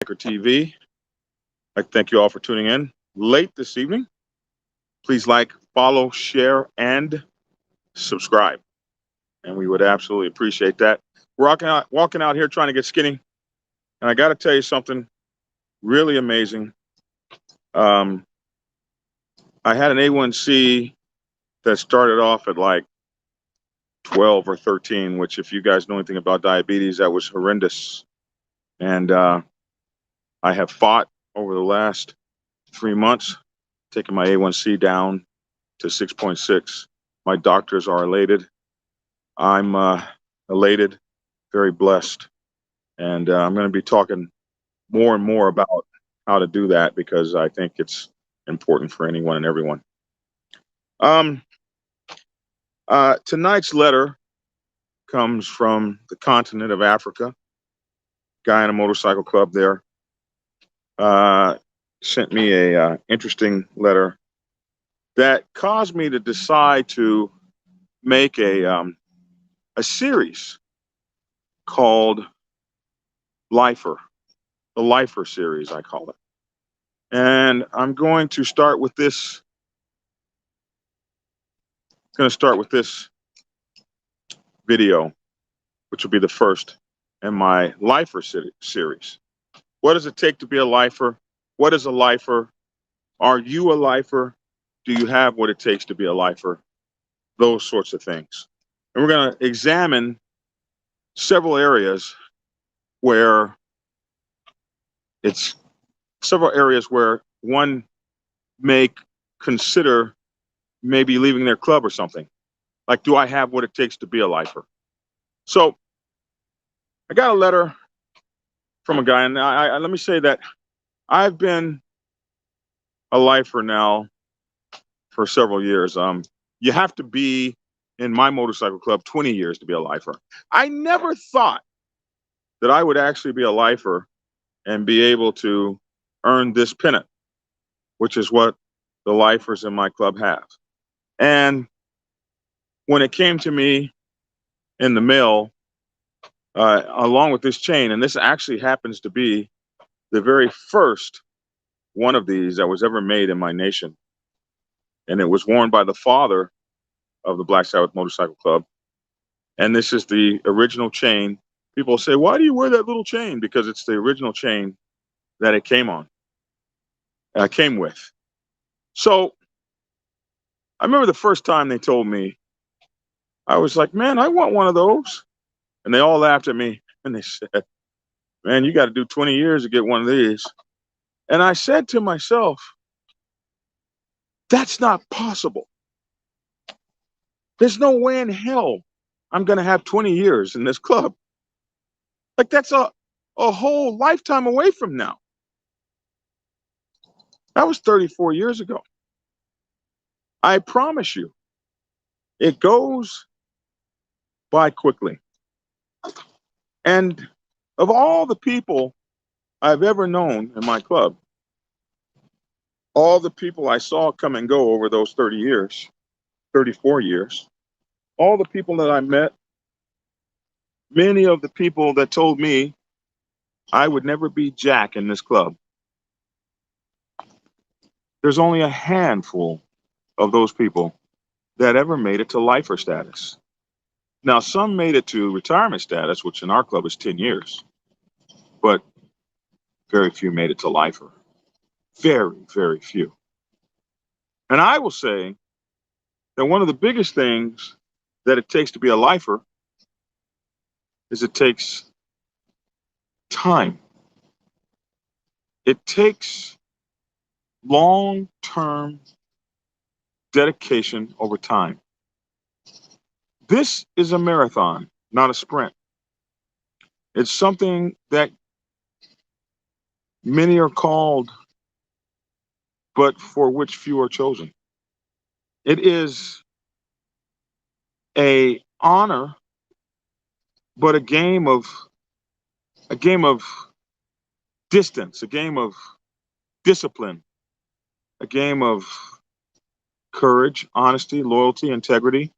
TV. I thank you all for tuning in late this evening. Please like, follow, share, and subscribe. And we would absolutely appreciate that. We're walking out here trying to get skinny. And I got to tell you something really amazing. Um, I had an A1C that started off at like 12 or 13, which, if you guys know anything about diabetes, that was horrendous. And I have fought over the last 3 months, taking my A1C down to 6.6. My doctors are elated. I'm elated, very blessed. And I'm going to be talking more and more about how to do that because I think it's important for anyone and everyone. Um, Tonight's letter comes from the continent of Africa. Guy in a motorcycle club there uh, sent me a interesting letter that caused me to decide to make a series called Lifer, the Lifer series, I call it. And I'm going to start with this. Going to start with this video, which will be the first in my Lifer series. What does it take to be a lifer? What is a lifer? Are you a lifer? Do you have what it takes to be a lifer? Those sorts of things. And we're going to examine several areas where it's several areas where one may consider maybe leaving their club or something. Like, do I have what it takes to be a lifer? So I got a letter from a guy, and let me say that I've been a lifer now for several years. You have to be in my motorcycle club 20 years to be a lifer. I never thought that I would actually be a lifer and be able to earn this pennant, which is what the lifers in my club have. And when it came to me in the mail, along with this chain, and this actually happens to be the very first one of these that was ever made in my nation. And it was worn by the father of the Black Sabbath Motorcycle Club. And this is the original chain. People say, why do you wear that little chain? Because it's the original chain that it came on, came with. So I remember the first time they told me, I was like, man, I want one of those. And they all laughed at me and they said, man, you got to do 20 years to get one of these. And I said to myself, that's not possible. There's no way in hell I'm going to have 20 years in this club. Like, that's a whole lifetime away from now. That was 34 years ago. I promise you, it goes by quickly. And of all the people I've ever known in my club, all the people I saw come and go over those 30 years, 34 years, all the people that I met, many of the people that told me I would never be Jack in this club, there's only a handful of those people that ever made it to lifer status. Now, some made it to retirement status, which in our club is 10 years, but very few made it to lifer. Very, very few. And I will say that one of the biggest things that it takes to be a lifer is it takes time. It takes long-term dedication over time. This is a marathon, not a sprint. It's something that many are called, but for which few are chosen. It is a honor, but a game of distance, a game of discipline, a game of courage, honesty, loyalty, integrity,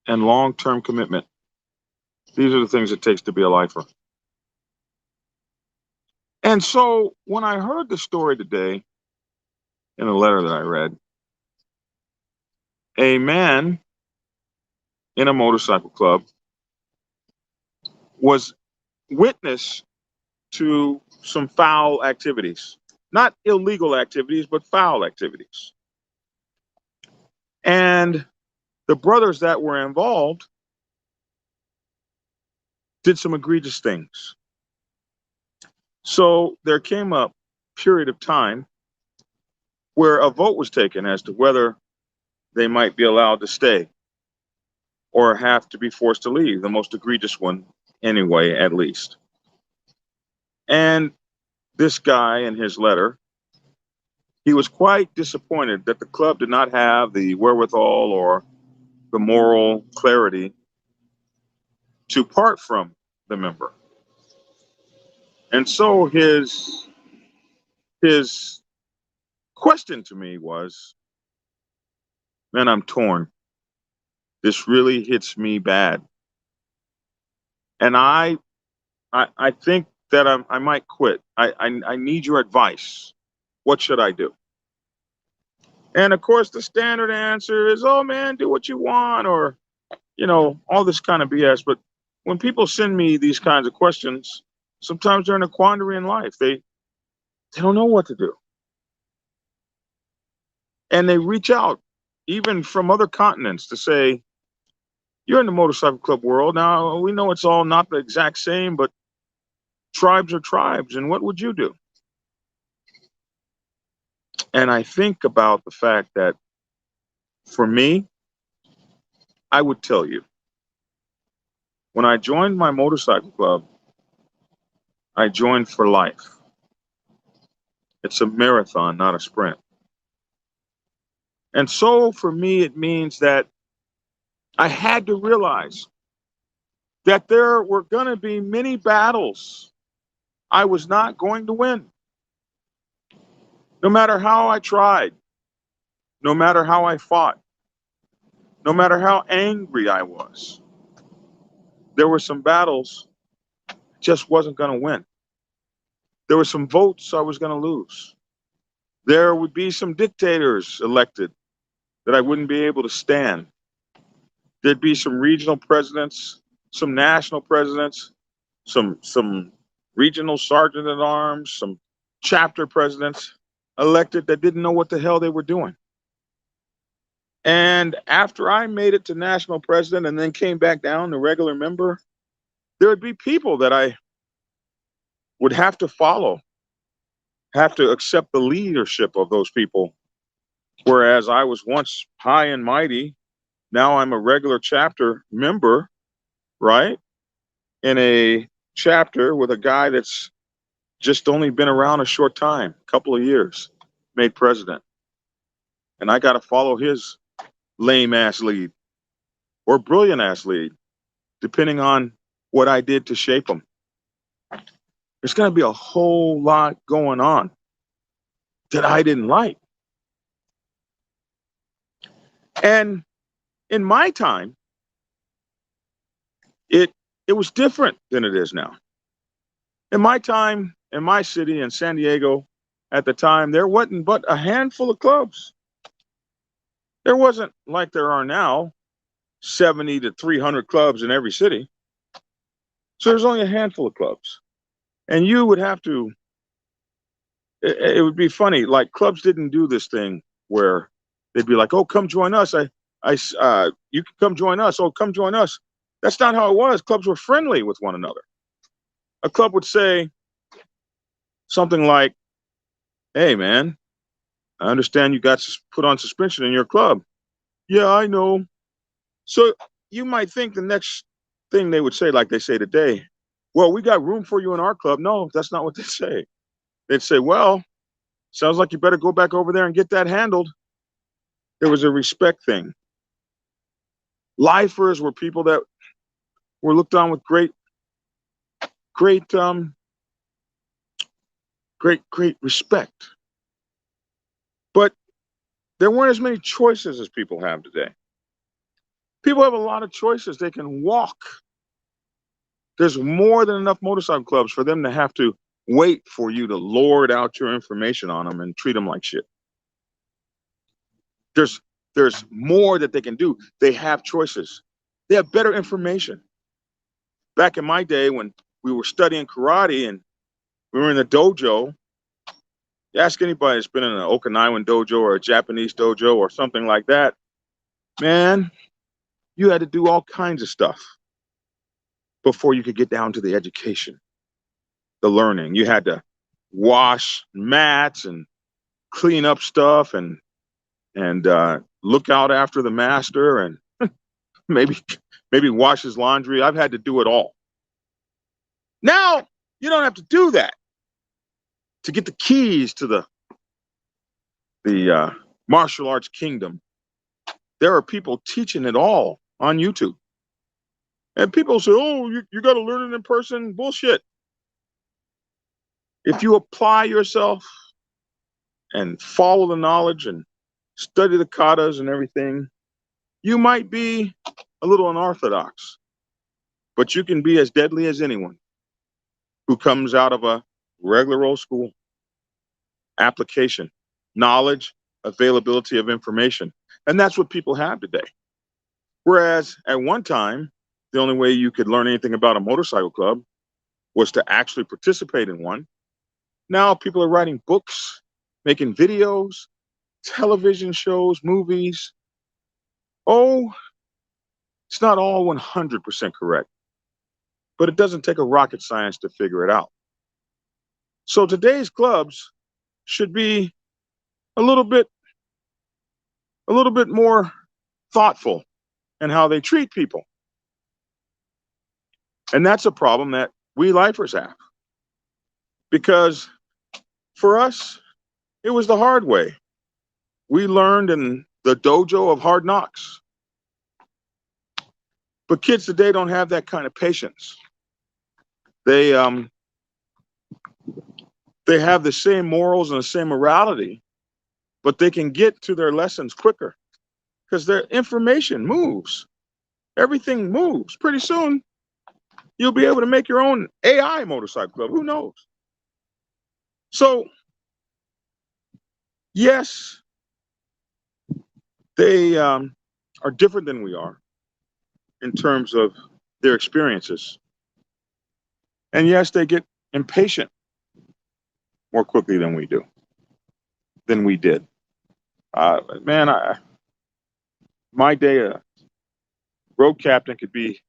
and long-term commitment. These are the things it takes to be a lifer. And so when I heard the story today in a letter that I read, a man in a motorcycle club was witness to some foul activities, not illegal activities, but foul activities. And the brothers that were involved did some egregious things. So there came a period of time where a vote was taken as to whether they might be allowed to stay or have to be forced to leave, the most egregious one anyway, at least. And this guy in his letter, he was quite disappointed that the club did not have the wherewithal or the moral clarity to part from the member. And so his question to me was, man, I'm torn. This really hits me bad. And I think that I might quit. I need your advice. What should I do? And of course, the standard answer is, oh man, do what you want, or, all this kind of BS. But when people send me these kinds of questions, sometimes they're in a quandary in life. They don't know what to do. And they reach out, even from other continents, to say, you're in the motorcycle club world. Now, we know it's all not the exact same, but tribes are tribes. And what would you do? And I think about the fact that for me, I would tell you, when I joined my motorcycle club, I joined for life. It's a marathon, not a sprint. And so for me, it means that I had to realize that there were going to be many battles I was not going to win. No matter how I tried, no matter how I fought, no matter how angry I was, there were some battles I just wasn't going to win. There were some votes I was going to lose. There would be some dictators elected that I wouldn't be able to stand. There'd be some regional presidents, some national presidents, some regional sergeant at arms, some chapter presidents elected that didn't know what the hell they were doing. And after I made it to national president and then came back down to regular member, there would be people that I would have to follow, have to accept the leadership of those people. Whereas I was once high and mighty, now I'm a regular chapter member, right? In a chapter with a guy that's just only been around a short time, a couple of years, made president. And I got to follow his lame ass lead or brilliant ass lead, depending on what I did to shape him. There's going to be a whole lot going on that I didn't like. And in my time, it was different than it is now. In my time, in my city, in San Diego, at the time, there wasn't but a handful of clubs. There wasn't like there are now, 70 to 300 clubs in every city. So there's only a handful of clubs. And you would have to, it would be funny, like clubs didn't do this thing where they'd be like, oh, come join us. You can come join us. Oh, come join us. That's not how it was. Clubs were friendly with one another. A club would say something like, hey, man, I understand you got put on suspension in your club. Yeah, I know. So you might think the next thing they would say, like they say today, well, we got room for you in our club. No, that's not what they say. They'd say, well, sounds like you better go back over there and get that handled. There was a respect thing. Lifers were people that were looked on with great respect. But there weren't as many choices as people have today. People have a lot of choices. They can walk. There's more than enough motorcycle clubs for them to have to wait for you to lord out your information on them and treat them like shit. There's more that they can do. They have choices. They have better information. Back in my day when we were studying karate and we were in the dojo, you ask anybody that's been in an Okinawan dojo or a Japanese dojo or something like that, man, you had to do all kinds of stuff before you could get down to the education, the learning. You had to wash mats and clean up stuff and look out after the master and maybe wash his laundry. I've had to do it all. Now you don't have to do that to get the keys to the martial arts kingdom. There are people teaching it all on YouTube. And people say, oh, you got to learn it in person. Bullshit. If you apply yourself and follow the knowledge and study the katas and everything, you might be a little unorthodox, but you can be as deadly as anyone who comes out of a regular old school. Application, knowledge, availability of information. And that's what people have today. Whereas at one time, the only way you could learn anything about a motorcycle club was to actually participate in one. Now people are writing books, making videos, television shows, movies. Oh, it's not all 100% correct, but it doesn't take a rocket science to figure it out. So today's clubs should be a little bit more thoughtful in how they treat people. And that's a problem that we lifers have. Because for us, it was the hard way. We learned in the dojo of hard knocks. But kids today don't have that kind of patience. They have the same morals and the same morality, but they can get to their lessons quicker because their information moves. Everything moves. Pretty soon, you'll be able to make your own AI motorcycle club. Who knows? So, yes, they are different than we are in terms of their experiences. And yes, they get impatient more quickly than we did. Man, my day, a road captain could be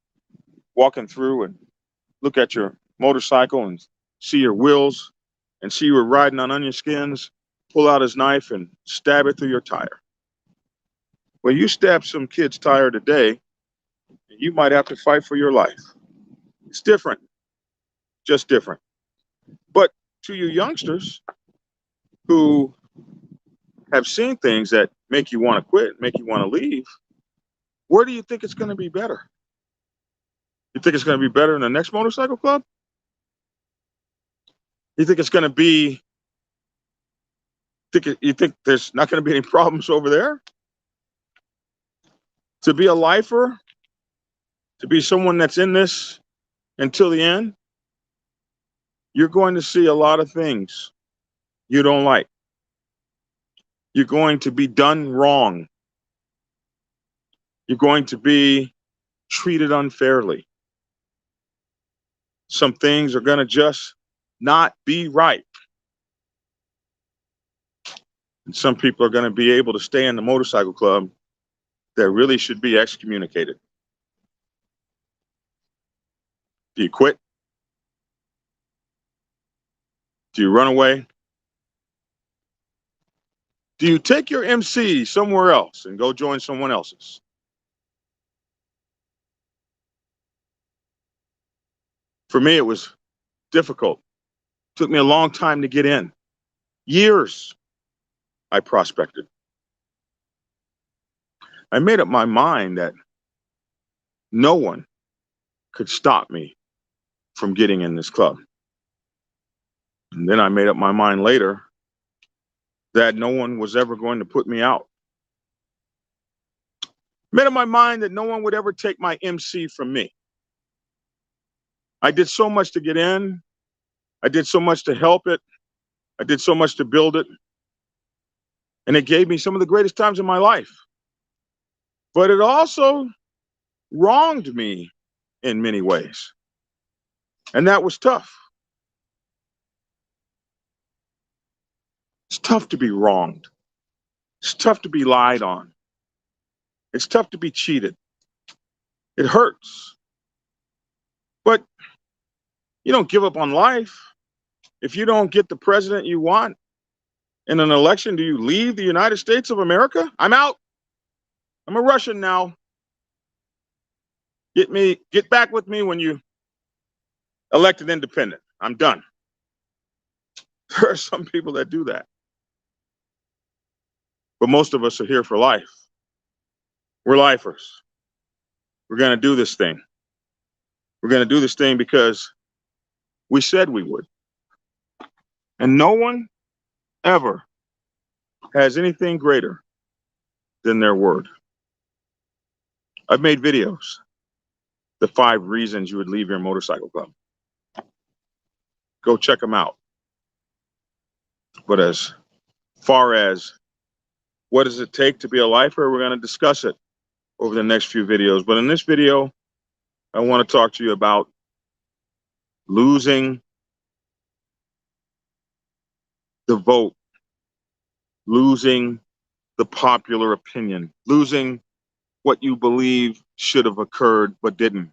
walking through and look at your motorcycle and see your wheels and see you were riding on onion skins, pull out his knife and stab it through your tire. Well, you stab some kid's tire today, you might have to fight for your life. It's different, just different. But to you youngsters who have seen things that make you want to quit, make you want to leave, where do you think it's going to be better? You think it's going to be better in the next motorcycle club? You think it's going to be, you think there's not going to be any problems over there? To be a lifer, to be someone that's in this until the end, you're going to see a lot of things you don't like. You're going to be done wrong. You're going to be treated unfairly. Some things are going to just not be right. And some people are going to be able to stay in the motorcycle club that really should be excommunicated. Do you quit? Do you run away? Do you take your MC somewhere else and go join someone else's? For me, it was difficult. It took me a long time to get in. Years I prospected. I made up my mind that no one could stop me from getting in this club. And then I made up my mind later that no one was ever going to put me out. Made up my mind that no one would ever take my MC from me. I did so much to get in, I did so much to help it. I did so much to build it. And it gave me some of the greatest times in my life. But it also wronged me in many ways. And that was tough. It's tough to be wronged. It's tough to be lied on. It's tough to be cheated. It hurts. But you don't give up on life. If you don't get the president you want in an election, do you leave the United States of America? I'm out. I'm a Russian now. Get back with me when you elect an independent. I'm done. There are some people that do that. But most of us are here for life. We're lifers. We're going to do this thing. We're going to do this thing because we said we would. And no one ever has anything greater than their word. I've made videos. The 5 reasons you would leave your motorcycle club. Go check them out. But as far as what does it take to be a lifer, we're going to discuss it over the next few videos. But in this video, I want to talk to you about losing the vote, losing the popular opinion, losing what you believe should have occurred but didn't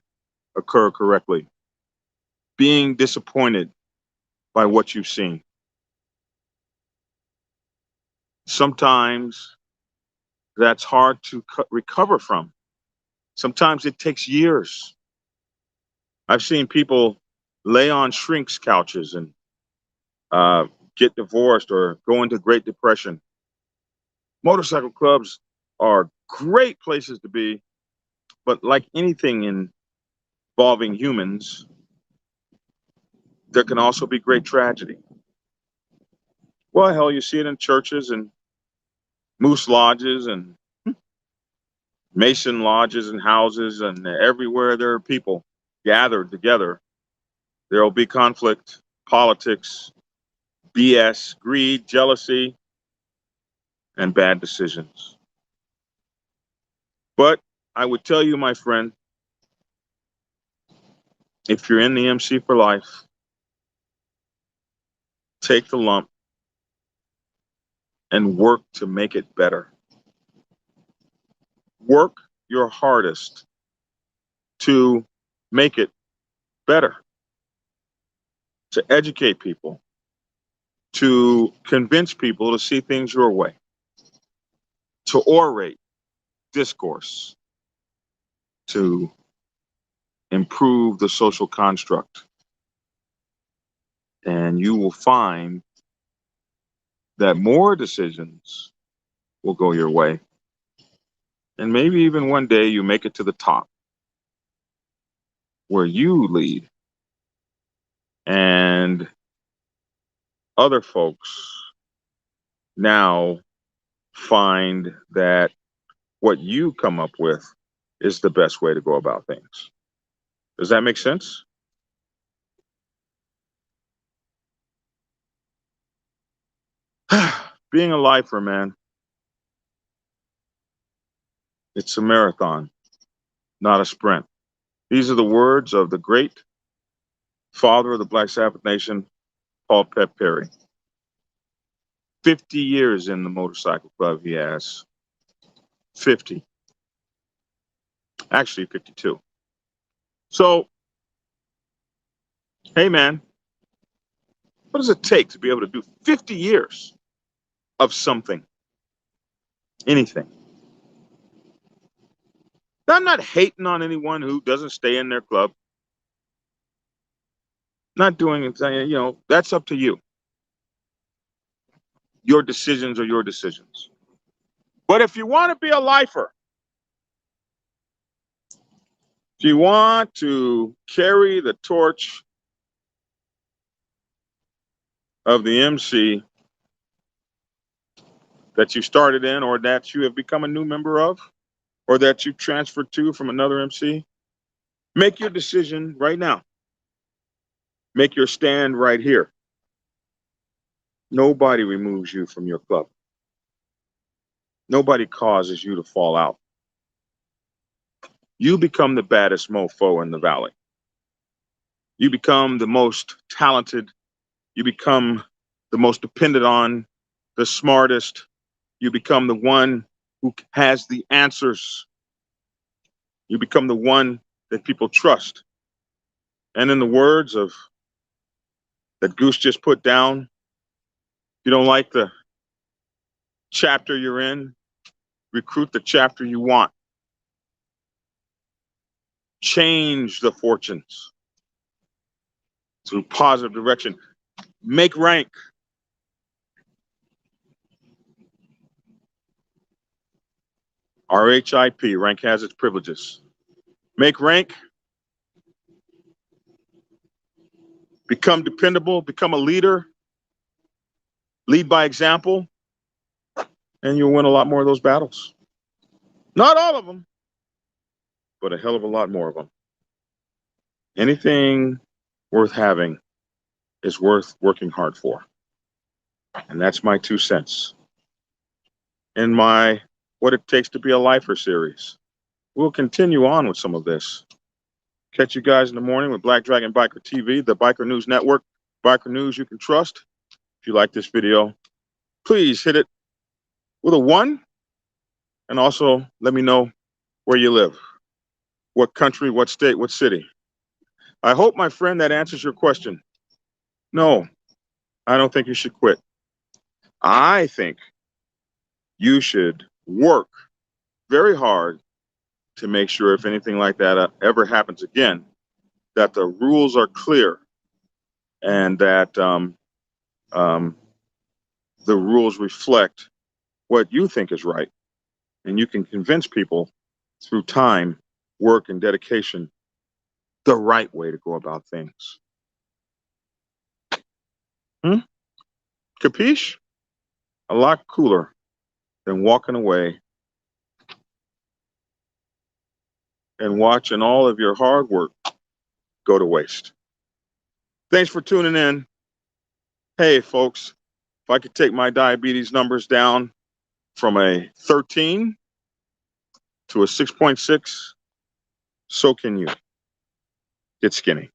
occur correctly, being disappointed by what you've seen. Sometimes that's hard to recover from. Sometimes it takes years. I've seen people lay on shrinks couches and get divorced or go into Great Depression. Motorcycle clubs are great places to be, but like anything involving humans, there can also be great tragedy. Well, hell, you see it in churches and moose lodges and Mason lodges and houses, and everywhere there are people gathered together, there will be conflict, politics, BS, greed, jealousy, and bad decisions. But I would tell you, my friend, if you're in the MC for life, take the lump and work to make it better. Work your hardest to make it better, to educate people, to convince people to see things your way, to orate, discourse, to improve the social construct. And you will find that more decisions will go your way. And maybe even one day you make it to the top where you lead and other folks now find that what you come up with is the best way to go about things. Does that make sense? Being a lifer, man, it's a marathon, not a sprint. These are the words of the great father of the Black Sabbath Nation, Paul Pep Perry. 50 years in the motorcycle club, he has. 50. Actually, 52. So, hey, man, what does it take to be able to do 50 years of something? Anything. Now, I'm not hating on anyone who doesn't stay in their club. Not doing it, that's up to you. Your decisions are your decisions. But if you want to be a lifer, if you want to carry the torch of the MC that you started in, or that you have become a new member of, or that you transferred to from another MC, make your decision right now. Make your stand right here. Nobody removes you from your club. Nobody causes you to fall out. You become the baddest mofo in the valley. You become the most talented. You become the most depended on, the smartest. You become the one who has the answers. You become the one that people trust. And in the words of that Goose just put down, if you don't like the chapter you're in, recruit the chapter you want. Change the fortunes through positive direction. Make rank. RHIP, rank has its privileges. Make rank. Become dependable. Become a leader. Lead by example. And you'll win a lot more of those battles. Not all of them, but a hell of a lot more of them. Anything worth having is worth working hard for. And that's my 2 cents. In my What It Takes to Be a Lifer series. We'll continue on with some of this. Catch you guys in the morning with Black Dragon Biker TV, the Biker News Network, Biker News you can trust. If you like this video, please hit it with a 1. And also let me know where you live, what country, what state, what city. I hope, my friend, that answers your question. No, I don't think you should quit. I think you should work very hard to make sure if anything like that ever happens again, that the rules are clear and that the rules reflect what you think is right. And you can convince people through time, work, and dedication the right way to go about things. Capiche? A lot cooler than walking away and watching all of your hard work go to waste. Thanks for tuning in. Hey, folks, if I could take my diabetes numbers down from a 13 to a 6.6, so can you. Get skinny.